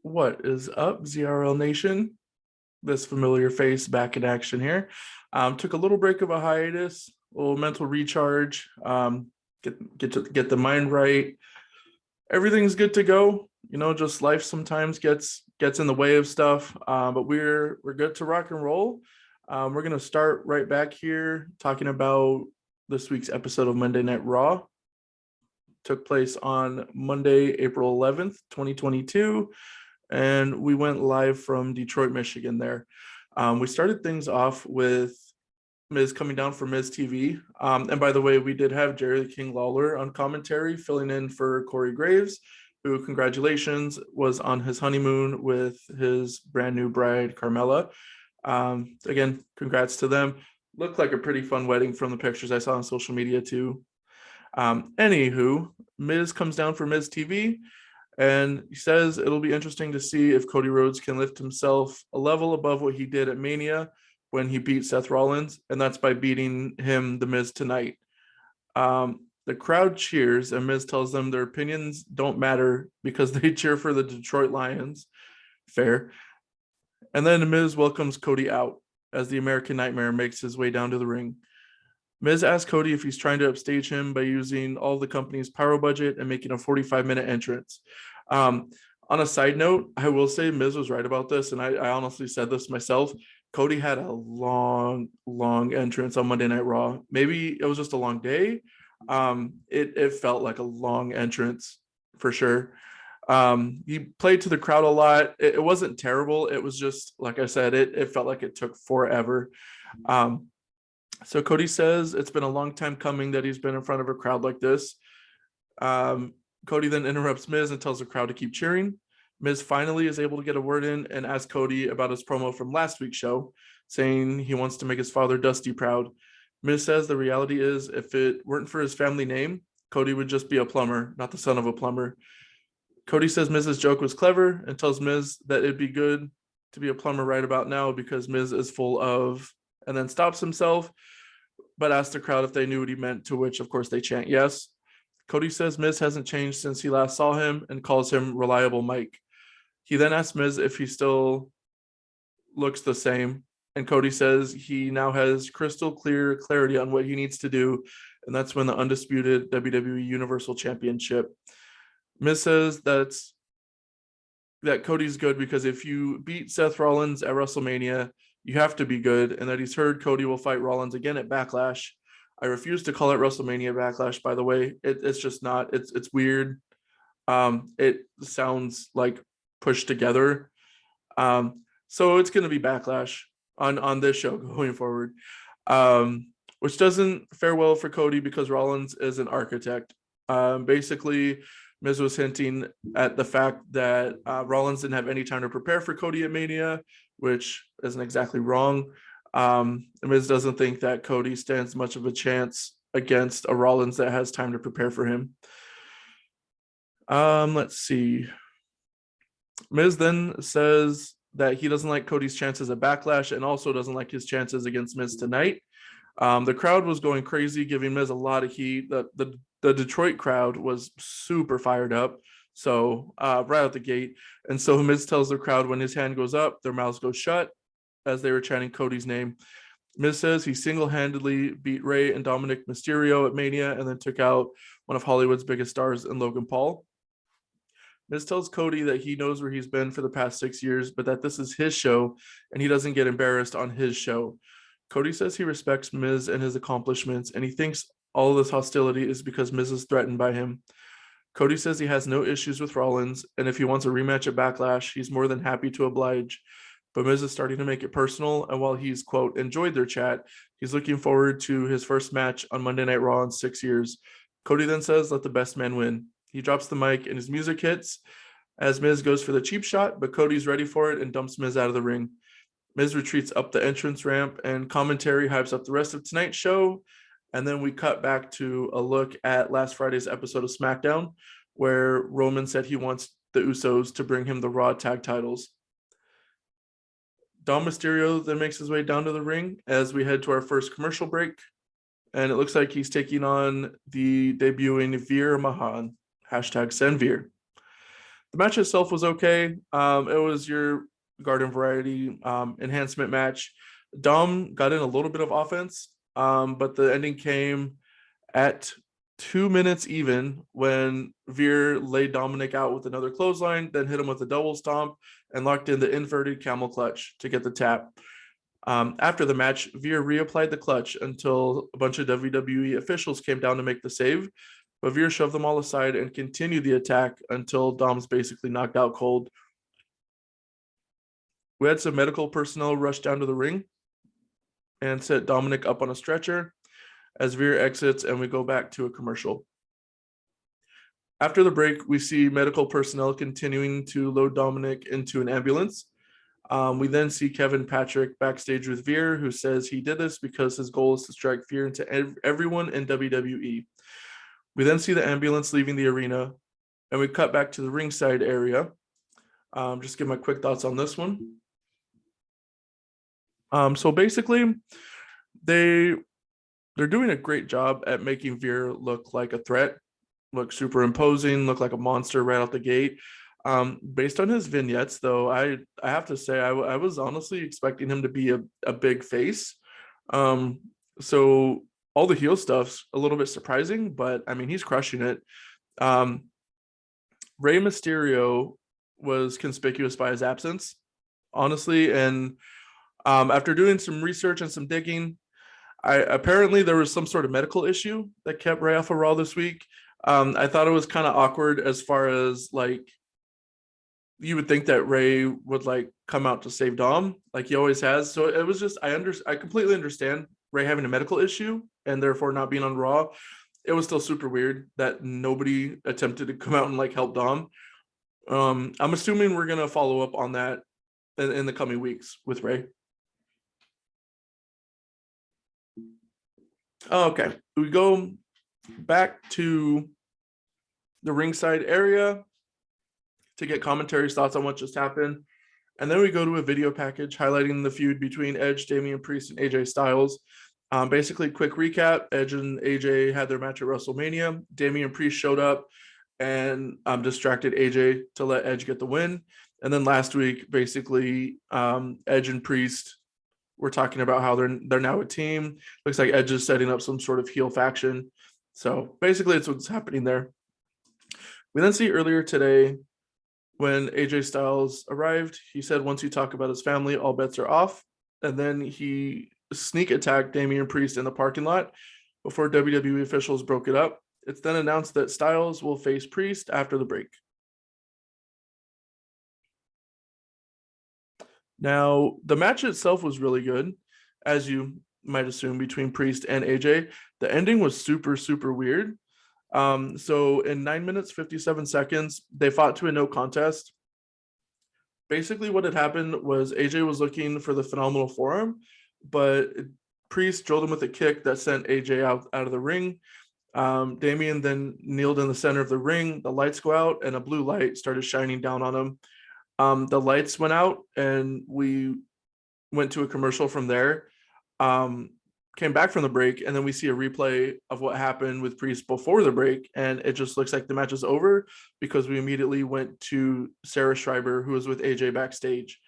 What is up, ZRL Nation? This familiar face back in action here. Took a little break of a hiatus, a little mental recharge, get the mind right. Everything's good to go. Just life sometimes gets in the way of stuff, but we're good to rock and roll. We're gonna start right back here talking about this week's episode of Monday Night Raw. Took place on Monday, April 11th, 2022. And we went live from Detroit, Michigan there. We started things off with Miz coming down for Miz TV. And by the way, we did have Jerry the King Lawler on commentary, filling in for Corey Graves, who, congratulations, was on his honeymoon with his brand new bride, Carmella. Again, congrats to them. Looked like a pretty fun wedding from the pictures I saw on social media too. Anywho, Miz comes down for Miz TV. And he says it'll be interesting to see if Cody Rhodes can lift himself a level above what he did at Mania when he beat Seth Rollins, and that's by beating him, The Miz, tonight. The crowd cheers, and Miz tells them their opinions don't matter because they cheer for the Detroit Lions. Fair. And then Miz welcomes Cody out as the American Nightmare makes his way down to the ring. Miz asks Cody if he's trying to upstage him by using all the company's pyro budget and making a 45-minute entrance. On a side note, I will say Miz was right about this, and I honestly said this myself. Cody had a long entrance on Monday Night Raw. Maybe it was just a long day. It felt like a long entrance for sure. He played to the crowd a lot. It wasn't terrible. It was just, like I said, it felt like it took forever. So Cody says it's been a long time coming that he's been in front of a crowd like this. Cody then interrupts Miz and tells the crowd to keep cheering. Miz finally is able to get a word in and asks Cody about his promo from last week's show, saying he wants to make his father Dusty proud. Miz says the reality is if it weren't for his family name, Cody would just be a plumber, not the son of a plumber. Cody says Miz's joke was clever and tells Miz that it'd be good to be a plumber right about now because Miz is full of, and then stops himself, but asks the crowd if they knew what he meant, to which, of course, they chant yes. Cody says Miz hasn't changed since he last saw him and calls him Reliable Mike. He then asks Miz if he still looks the same, and Cody says he now has crystal clear clarity on what he needs to do, and that's win the undisputed WWE Universal Championship. Miz says that Cody's good because if you beat Seth Rollins at WrestleMania, you have to be good, and that he's heard Cody will fight Rollins again at Backlash. I refuse to call it WrestleMania Backlash, by the way. It's just not. It's weird. It sounds like pushed together. So it's going to be Backlash on this show going forward, which doesn't fare well for Cody because Rollins is an architect. Basically, Miz was hinting at the fact that Rollins didn't have any time to prepare for Cody at Mania, which isn't exactly wrong. Miz doesn't think that Cody stands much of a chance against a Rollins that has time to prepare for him. Let's see. Miz then says that he doesn't like Cody's chances at Backlash and also doesn't like his chances against Miz tonight. The crowd was going crazy, giving Miz a lot of heat. The Detroit crowd was super fired up. So right out the gate. And so Miz tells the crowd when his hand goes up, their mouths go shut as they were chanting Cody's name. Miz says he single-handedly beat Rey and Dominic Mysterio at Mania and then took out one of Hollywood's biggest stars in Logan Paul. Miz tells Cody that he knows where he's been for the past 6 years, but that this is his show and he doesn't get embarrassed on his show. Cody says he respects Miz and his accomplishments, and he thinks all of this hostility is because Miz is threatened by him. Cody says he has no issues with Rollins, and if he wants a rematch at Backlash, he's more than happy to oblige. But Miz is starting to make it personal, and while he's, quote, enjoyed their chat, he's looking forward to his first match on Monday Night Raw in 6 years. Cody then says, let the best man win. He drops the mic, and his music hits as Miz goes for the cheap shot, but Cody's ready for it and dumps Miz out of the ring. Miz retreats up the entrance ramp, and commentary hypes up the rest of tonight's show. And then we cut back to a look at last Friday's episode of SmackDown, where Roman said he wants the Usos to bring him the Raw tag titles. Dom Mysterio then makes his way down to the ring as we head to our first commercial break. And it looks like he's taking on the debuting Veer Mahan, hashtag send Veer. The match itself was okay. It was your garden variety enhancement match. Dom got in a little bit of offense, but the ending came at 2 minutes even when Veer laid Dominic out with another clothesline, then hit him with a double stomp and locked in the inverted camel clutch to get the tap. After the match, Veer reapplied the clutch until a bunch of WWE officials came down to make the save, but Veer shoved them all aside and continued the attack until Dom's basically knocked out cold. We had some medical personnel rush down to the ring and set Dominic up on a stretcher as Veer exits, and we go back to a commercial. After the break, we see medical personnel continuing to load Dominic into an ambulance. We then see Kevin Patrick backstage with Veer, who says he did this because his goal is to strike fear into everyone in WWE. We then see the ambulance leaving the arena, and we cut back to the ringside area. Just give my quick thoughts on this one. So basically, they're doing a great job at making Veer look like a threat, look super imposing, look like a monster right out the gate. Based on his vignettes, though, I have to say I was honestly expecting him to be a big face. So all the heel stuff's a little bit surprising, but I mean, he's crushing it. Rey Mysterio was conspicuous by his absence, honestly, and after doing some research and some digging, apparently there was some sort of medical issue that kept Rey off of Raw this week. I thought it was kind of awkward as far as like you would think that Rey would like come out to save Dom like he always has. So it was just I completely understand Rey having a medical issue and therefore not being on Raw. It was still super weird that nobody attempted to come out and like help Dom. I'm assuming we're gonna follow up on that in the coming weeks with Rey. Okay, we go back to the ringside area to get commentary's thoughts on what just happened. And then we go to a video package highlighting the feud between Edge, Damian Priest, and AJ Styles. Basically, quick recap, Edge and AJ had their match at WrestleMania. Damian Priest showed up and distracted AJ to let Edge get the win. And then last week, basically, Edge and Priest were talking about how they're now a team. Looks like Edge is setting up some sort of heel faction. So basically, it's what's happening there. We then see earlier today when AJ Styles arrived, he said once you talk about his family, all bets are off. And then he sneak attacked Damian Priest in the parking lot before WWE officials broke it up. It's then announced that Styles will face Priest after the break. Now, the match itself was really good, as you might assume, between Priest and AJ. The ending was super, super weird. So in 9 minutes, 57 seconds, they fought to a no contest. Basically, what had happened was AJ was looking for the phenomenal forearm, but Priest drilled him with a kick that sent AJ out of the ring. Damian then kneeled in the center of the ring. The lights go out, and a blue light started shining down on him. The lights went out, and we went to a commercial from there. Came back from the break, and then we see a replay of what happened with Priest before the break, and it just looks like the match is over because we immediately went to Sarah Schreiber, who was with AJ backstage.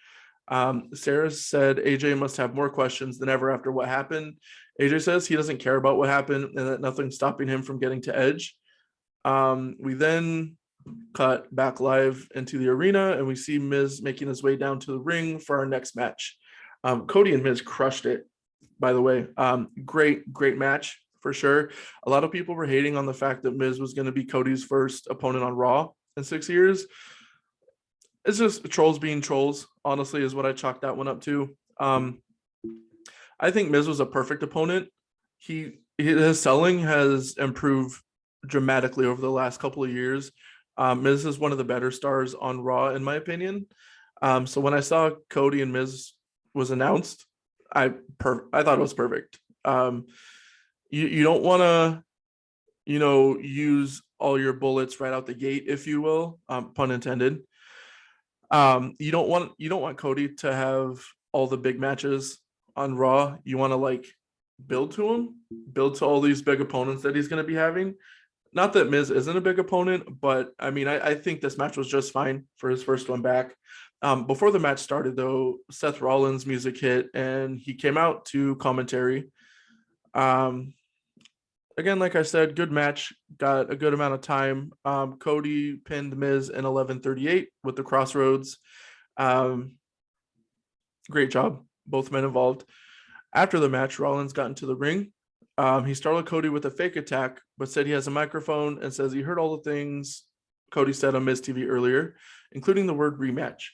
Sarah said AJ must have more questions than ever after what happened. AJ says he doesn't care about what happened and that nothing's stopping him from getting to Edge. We then cut back live into the arena, and we see Miz making his way down to the ring for our next match. Cody and Miz crushed it, by the way. Great match for sure. A lot of people were hating on the fact that Miz was going to be Cody's first opponent on Raw in 6 years. It's just trolls being trolls, honestly, is what I chalked that one up to. I think Miz was a perfect opponent. His selling has improved dramatically over the last couple of years. Miz is one of the better stars on Raw, in my opinion. So when I saw Cody and Miz was announced, I thought it was perfect. You don't want to, use all your bullets right out the gate, if you will, pun intended. You don't want Cody to have all the big matches on Raw. You want to build to him, build to all these big opponents that he's going to be having. Not that Miz isn't a big opponent, but I mean, I think this match was just fine for his first one back. Before the match started, though, Seth Rollins' music hit and he came out to commentary. Um, Again, like I said, good match, got a good amount of time. Cody pinned Miz in 11:38 with the Crossroads. Um, Great job, both men involved. After the match, Rollins got into the ring. He startled Cody with a fake attack, but said he has a microphone and says he heard all the things Cody said on Miz TV earlier, including the word rematch.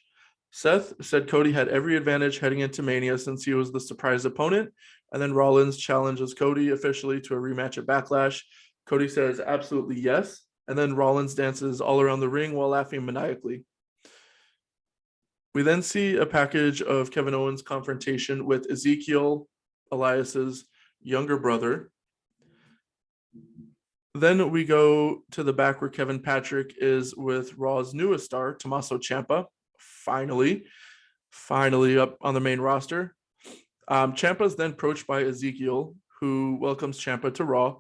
Seth said Cody had every advantage heading into Mania since he was the surprise opponent, and then Rollins challenges Cody officially to a rematch at Backlash. Cody says absolutely yes, and then Rollins dances all around the ring while laughing maniacally. We then see a package of Kevin Owens' confrontation with Ezekiel, Elias's younger brother. Then we go to the back where Kevin Patrick is with Raw's newest star, Tommaso Ciampa, finally up on the main roster. Ciampa is then approached by Ezekiel, who welcomes Ciampa to Raw.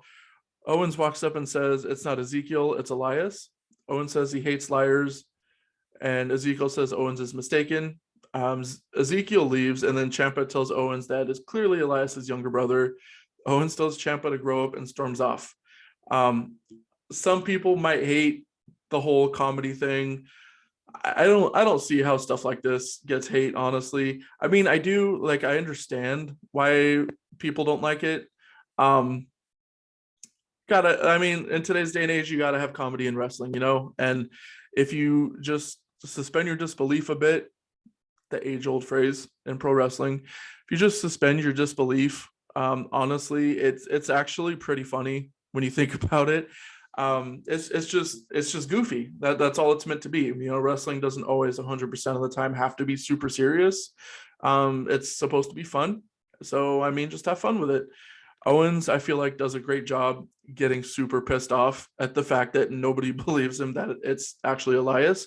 Owens walks up and says, "It's not Ezekiel, it's Elias." Owens says he hates liars, and Ezekiel says Owens is mistaken. Ezekiel leaves, and then Ciampa tells Owens that is clearly Elias's younger brother. Owens tells Ciampa to grow up and storms off. Some people might hate the whole comedy thing. I don't see how stuff like this gets hate, honestly. I mean, I do, like, I understand why people don't like it. Um I mean, in today's day and age, you gotta have comedy in wrestling, and if you just suspend your disbelief a bit, the age-old phrase in pro wrestling, if you just suspend your disbelief, honestly, it's actually pretty funny when you think about it. It's just goofy. That's all it's meant to be. Wrestling doesn't always 100% of the time have to be super serious. It's supposed to be fun. So I mean, just have fun with it. Owens, I feel like, does a great job getting super pissed off at the fact that nobody believes him that it's actually Elias.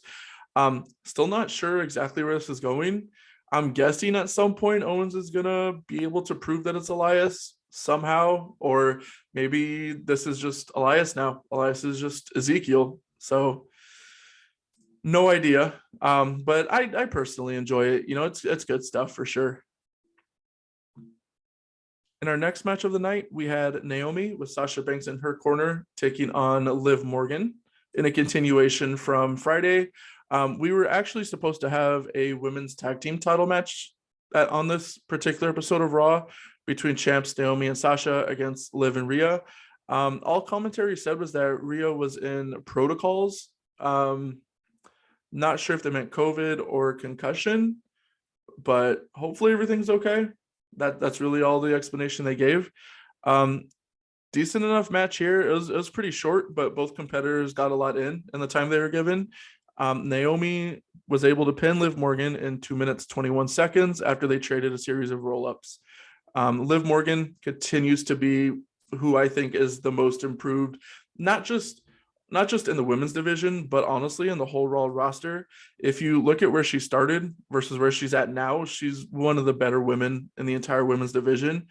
Still not sure exactly where this is going. I'm guessing at some point Owens is gonna be able to prove that it's Elias somehow, or maybe this is just Elias now. Elias is just Ezekiel. So no idea. But I personally enjoy it. It's good stuff for sure. In our next match of the night, we had Naomi with Sasha Banks in her corner taking on Liv Morgan in a continuation from Friday. We were actually supposed to have a women's tag team title match on this particular episode of Raw between champs Naomi and Sasha against Liv and Rhea. All commentary said was that Rhea was in protocols. Not sure if they meant COVID or concussion, but hopefully everything's okay. That's really all the explanation they gave. Decent enough match here. It was pretty short, but both competitors got a lot in the time they were given. Naomi was able to pin Liv Morgan in 2 minutes 21 seconds after they traded a series of roll-ups. Liv Morgan continues to be who I think is the most improved, not just in the women's division, but honestly in the whole Raw roster. If you look at where she started versus where she's at now, she's one of the better women in the entire women's division.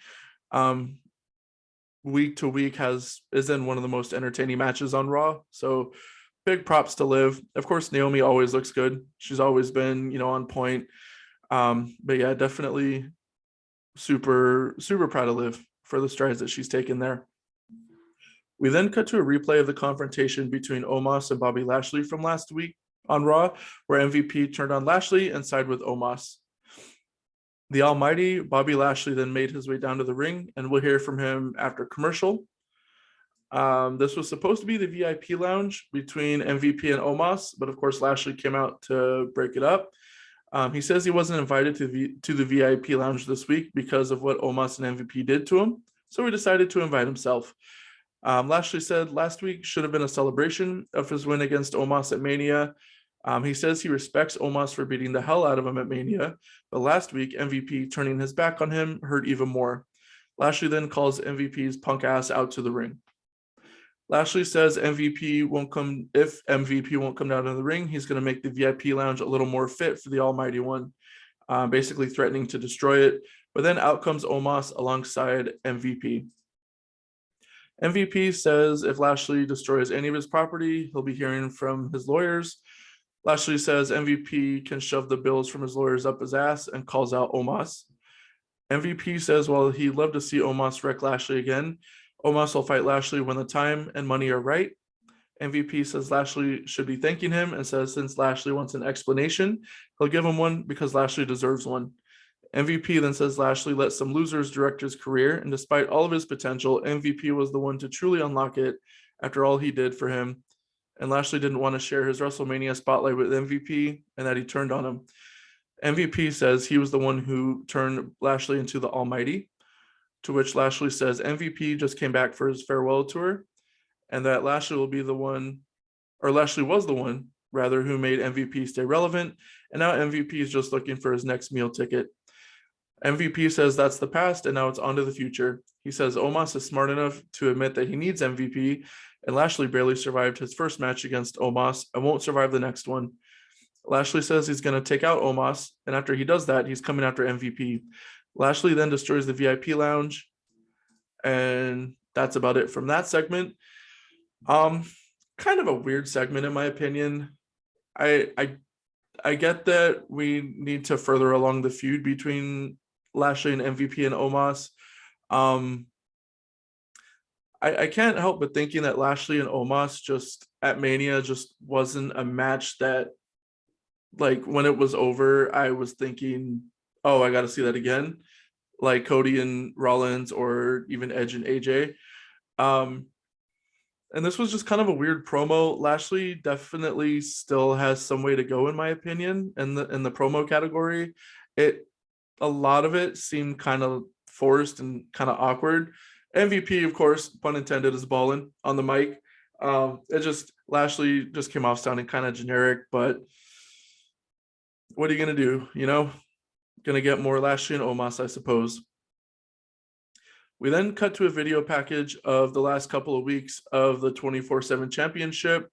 Week to week is in one of the most entertaining matches on Raw. So big props to Liv. Of course, Naomi always looks good. She's always been, on point. But yeah, definitely super, super proud of Liv for the strides that she's taken there. We then cut to a replay of the confrontation between Omos and Bobby Lashley from last week on Raw, where MVP turned on Lashley and sided with Omos. The almighty Bobby Lashley then made his way down to the ring, and we'll hear from him after commercial. This was supposed to be the VIP lounge between MVP and Omos, but of course Lashley came out to break it up. He says he wasn't invited to the VIP lounge this week because of what Omos and MVP did to him, so he decided to invite himself. Lashley said last week should have been a celebration of his win against Omos at Mania. He says he respects Omos for beating the hell out of him at Mania, but last week MVP turning his back on him hurt even more. Lashley then calls MVP's punk ass out to the ring. Lashley says if MVP won't come down to the ring, he's going to make the VIP lounge a little more fit for the Almighty One, basically threatening to destroy it. But then out comes Omos alongside MVP. MVP says if Lashley destroys any of his property, he'll be hearing from his lawyers. Lashley says MVP can shove the bills from his lawyers up his ass and calls out Omos. MVP says while he'd love to see Omos wreck Lashley again, Omos will fight Lashley when the time and money are right. MVP says Lashley should be thanking him and says since Lashley wants an explanation, he'll give him one because Lashley deserves one. MVP then says Lashley let some losers direct his career, and despite all of his potential, MVP was the one to truly unlock it after all he did for him. And Lashley didn't want to share his WrestleMania spotlight with MVP and that he turned on him. MVP says he was the one who turned Lashley into the Almighty, to which Lashley says MVP just came back for his farewell tour and that Lashley will be the one, or Lashley was the one, rather, who made MVP stay relevant, and now MVP is just looking for his next meal ticket. MVP says that's the past, and now it's on to the future. He says Omos is smart enough to admit that he needs MVP, and Lashley barely survived his first match against Omos and won't survive the next one. Lashley says he's going to take out Omos, and after he does that, he's coming after MVP. Lashley then destroys the VIP lounge, and that's about it from that segment. Kind of a weird segment in my opinion. I get that we need to further along the feud between Lashley and MVP and Omos. I can't help but thinking that Lashley and Omos just at Mania just wasn't a match that, like, when it was over, I was thinking, oh, I got to see that again, like Cody and Rollins or even Edge and AJ. And this was just kind of a weird promo. Lashley definitely still has some way to go, in my opinion, in the promo category. A lot of it seemed kind of forced and kind of awkward. MVP, of course, pun intended, is balling on the mic. Lashley just came off sounding kind of generic, but what are you gonna do? Gonna get more Lashley and Omos, I suppose. We then cut to a video package of the last couple of weeks of the 24/7 championship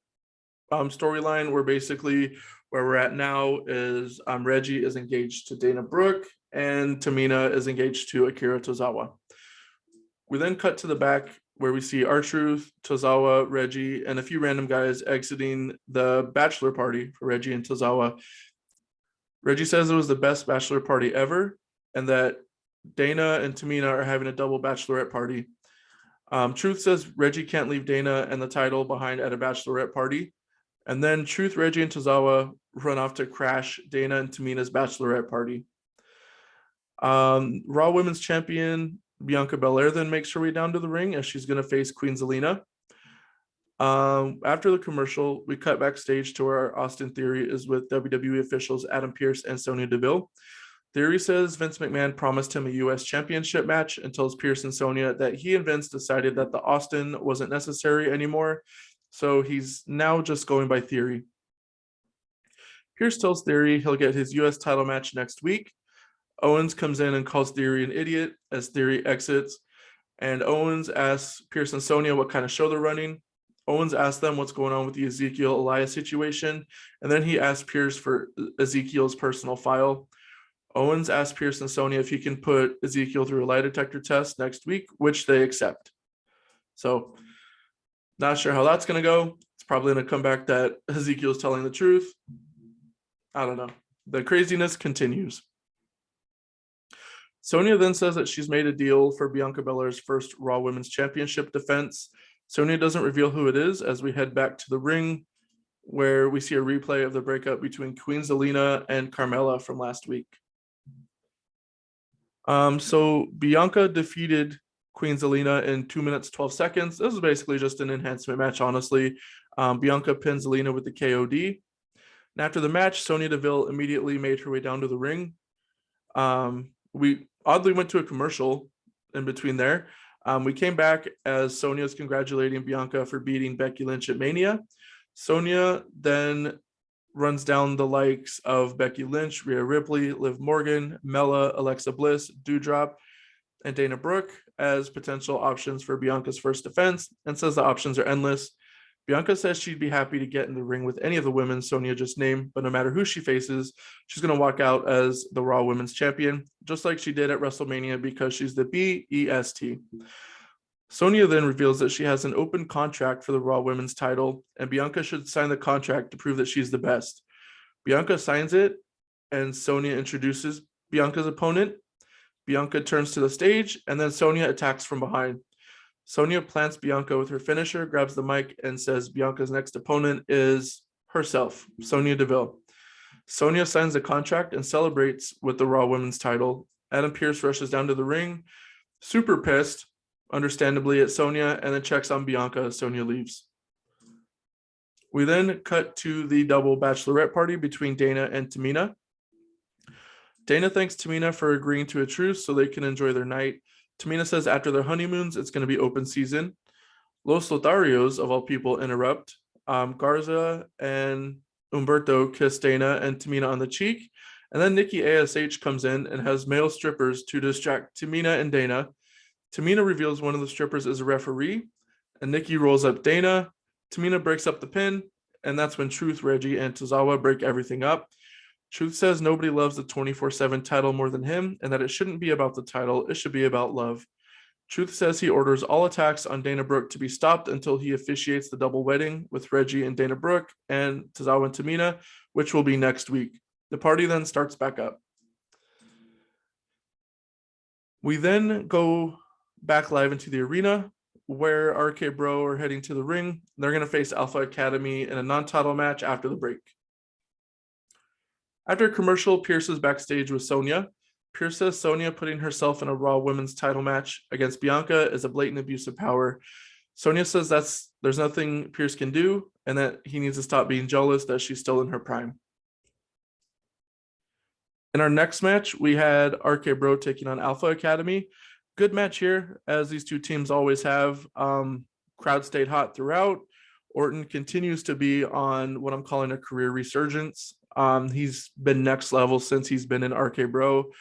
storyline, where basically where we're at now is Reggie is engaged to Dana Brooke and Tamina is engaged to Akira Tozawa. We then cut to the back where we see R-Truth, Tozawa, Reggie, and a few random guys exiting the bachelor party for Reggie and Tozawa. Reggie says it was the best bachelor party ever and that Dana and Tamina are having a double bachelorette party. Truth says Reggie can't leave Dana and the title behind at a bachelorette party. And then Truth, Reggie, and Tozawa run off to crash Dana and Tamina's bachelorette party. Raw Women's Champion Bianca Belair then makes her way down to the ring as she's going to face Queen Zelina. After the commercial, we cut backstage to where Austin Theory is with WWE officials Adam Pearce and Sonya Deville. Theory says Vince McMahon promised him a U.S. championship match and tells Pearce and Sonya that he and Vince decided that the Austin wasn't necessary anymore, so he's now just going by Theory. Pearce tells Theory he'll get his U.S. title match next week. Owens comes in and calls Theory an idiot as Theory exits, and Owens asks Pearce and Sonya what kind of show they're running. Owens asks them what's going on with the Ezekiel Elias situation, and then he asks Pearce for Ezekiel's personal file. Owens asks Pearce and Sonya if he can put Ezekiel through a lie detector test next week, which they accept. So, not sure how that's going to go. It's probably going to come back that Ezekiel's telling the truth. I don't know. The craziness continues. Sonya then says that she's made a deal for Bianca Belair's first Raw Women's Championship defense. Sonya doesn't reveal who it is as we head back to the ring, where we see a replay of the breakup between Queen Zelina and Carmella from last week. So Bianca defeated Queen Zelina in 2 minutes, 12 seconds. This is basically just an enhancement match, honestly. Bianca pinned Zelina with the KOD. And after the match, Sonya Deville immediately made her way down to the ring. We oddly went to a commercial in between there. We came back as Sonya's congratulating Bianca for beating Becky Lynch at Mania. Sonya then runs down the likes of Becky Lynch, Rhea Ripley, Liv Morgan, Mella, Alexa Bliss, Doudrop, and Dana Brooke as potential options for Bianca's first defense and says the options are endless. Bianca says she'd be happy to get in the ring with any of the women Sonya just named, but no matter who she faces, she's going to walk out as the Raw Women's Champion, just like she did at WrestleMania because she's the BEST. Sonya then reveals that she has an open contract for the Raw Women's title, and Bianca should sign the contract to prove that she's the best. Bianca signs it, and Sonya introduces Bianca's opponent. Bianca turns to the stage, and then Sonya attacks from behind. Sonya plants Bianca with her finisher, grabs the mic, and says Bianca's next opponent is herself, Sonya Deville. Sonya signs the contract and celebrates with the Raw Women's title. Adam Pearce rushes down to the ring, super pissed, understandably, at Sonya, and then checks on Bianca as Sonya leaves. We then cut to the double bachelorette party between Dana and Tamina. Dana thanks Tamina for agreeing to a truce so they can enjoy their night. Tamina says after their honeymoons, it's going to be open season. Los Lotharios, of all people, interrupt. Garza and Humberto kiss Dana and Tamina on the cheek. And then Nikki ASH comes in and has male strippers to distract Tamina and Dana. Tamina reveals one of the strippers is a referee, and Nikki rolls up Dana. Tamina breaks up the pin, and that's when Truth, Reggie, and Tozawa break everything up. Truth says nobody loves the 24/7 title more than him, and that it shouldn't be about the title, it should be about love. Truth says he orders all attacks on Dana Brooke to be stopped until he officiates the double wedding with Reggie and Dana Brooke and Tozawa and Tamina, which will be next week. The party then starts back up. We then go back live into the arena where RK Bro are heading to the ring. They're going to face Alpha Academy in a non-title match after the break. After a commercial, Pearce is backstage with Sonya. Pearce says Sonya putting herself in a Raw Women's title match against Bianca is a blatant abuse of power. Sonya says there's nothing Pearce can do, and that he needs to stop being jealous that she's still in her prime. In our next match, we had RK Bro taking on Alpha Academy. Good match here, as these two teams always have. Crowd stayed hot throughout. Orton continues to be on what I'm calling a career resurgence. He's been next level since he's been in RK Bro.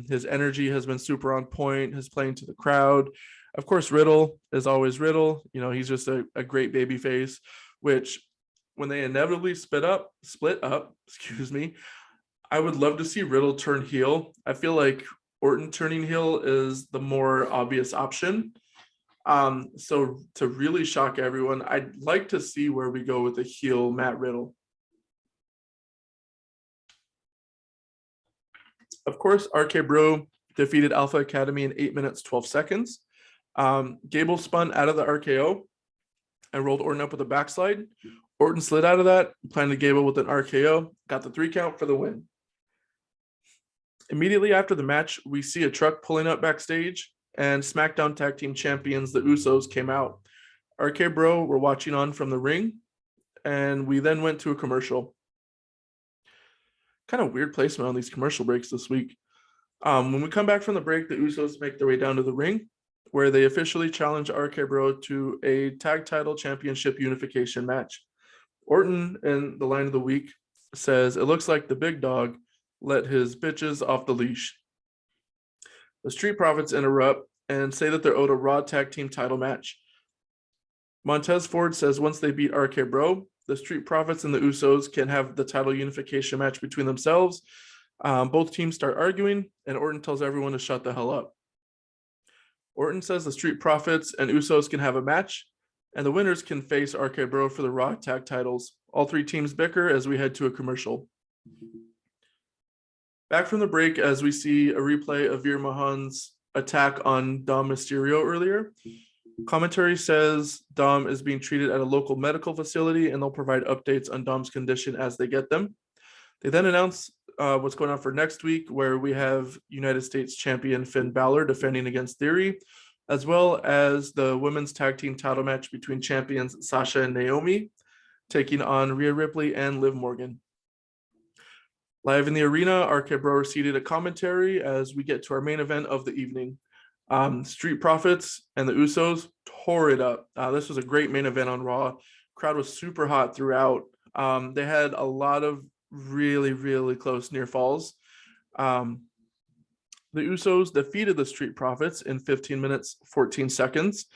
His energy has been super on point, his playing to the crowd. Of course, Riddle is always Riddle. You know, he's just a great baby face, which when they inevitably split up, I would love to see Riddle turn heel. I feel like Orton turning heel is the more obvious option. So to really shock everyone, I'd like to see where we go with a heel Matt Riddle. Of course, RK Bro defeated Alpha Academy in 8 minutes, 12 seconds. Gable spun out of the RKO and rolled Orton up with a backslide. Orton slid out of that, planted Gable with an RKO, got the 3 count for the win. Immediately after the match, we see a truck pulling up backstage, and SmackDown Tag Team Champions, the Usos, came out. RK Bro were watching on from the ring, and we then went to a commercial. Kind of weird placement on these commercial breaks this week. When we come back from the break, the Usos make their way down to the ring, where they officially challenge RK Bro to a tag title championship unification match. Orton, in the line of the week, says, "It looks like the big dog let his bitches off the leash." The Street Profits interrupt and say that they're owed a Raw Tag Team title match. Montez Ford says once they beat RK Bro, the Street Profits and the Usos can have the title unification match between themselves. Both teams start arguing, and Orton tells everyone to shut the hell up. Orton says the Street Profits and Usos can have a match, and the winners can face RK Bro for the Raw Tag titles. All 3 teams bicker as we head to a commercial. Back from the break, as we see a replay of Veer Mahan's attack on Dom Mysterio earlier. Commentary says Dom is being treated at a local medical facility, and they'll provide updates on Dom's condition as they get them. They then announce what's going on for next week, where we have United States champion Finn Balor defending against Theory, as well as the women's tag team title match between champions Sasha and Naomi, taking on Rhea Ripley and Liv Morgan. Live in the arena, RK Bro receded a commentary as we get to our main event of the evening. Street Profits and the Usos tore it up. This was a great main event on Raw. Crowd was super hot throughout. They had a lot of really, really close near falls. The Usos defeated the Street Profits in 15 minutes, 14 seconds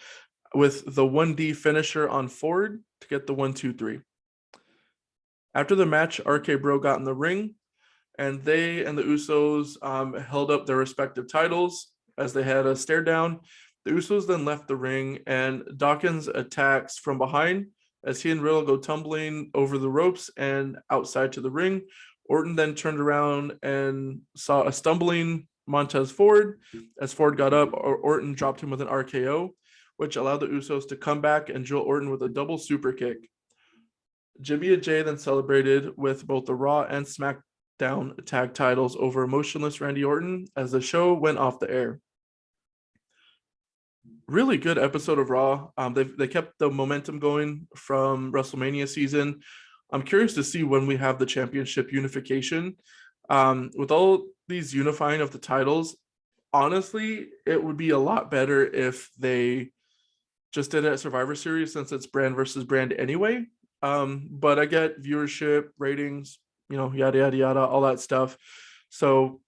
with the 1D finisher on Ford to get the 1-2-3. After the match, RK Bro got in the ring, and they and the Usos held up their respective titles as they had a stare down. The Usos then left the ring, and Dawkins attacks from behind as he and Riddle go tumbling over the ropes and outside to the ring. Orton then turned around and saw a stumbling Montez Ford. As Ford got up, Orton dropped him with an RKO, which allowed the Usos to come back and drill Orton with a double super kick. Jimmy and Jay then celebrated with both the Raw and SmackDown tag titles over emotionless Randy Orton as the show went off the air. Really good episode of Raw. They kept the momentum going from WrestleMania season. I'm curious to see when we have the championship unification. With all these unifying of the titles, honestly, it would be a lot better if they just did it at Survivor Series since it's brand versus brand anyway. But I get viewership, ratings, yada, yada, yada, all that stuff. So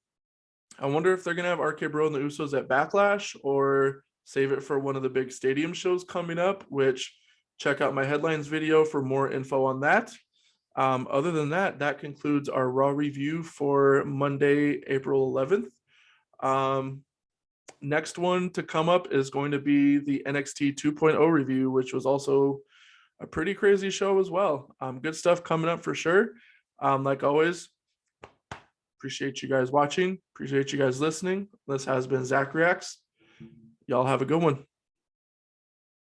I wonder if they're going to have RK Bro and the Usos at Backlash or save it for one of the big stadium shows coming up, which check out my headlines video for more info on that. Other than that, that concludes our Raw review for Monday, April 11th. Next one to come up is going to be the NXT 2.0 review, which was also a pretty crazy show as well. Good stuff coming up for sure. Like always, appreciate you guys watching. Appreciate you guys listening. This has been Zach Reacts. Y'all have a good one.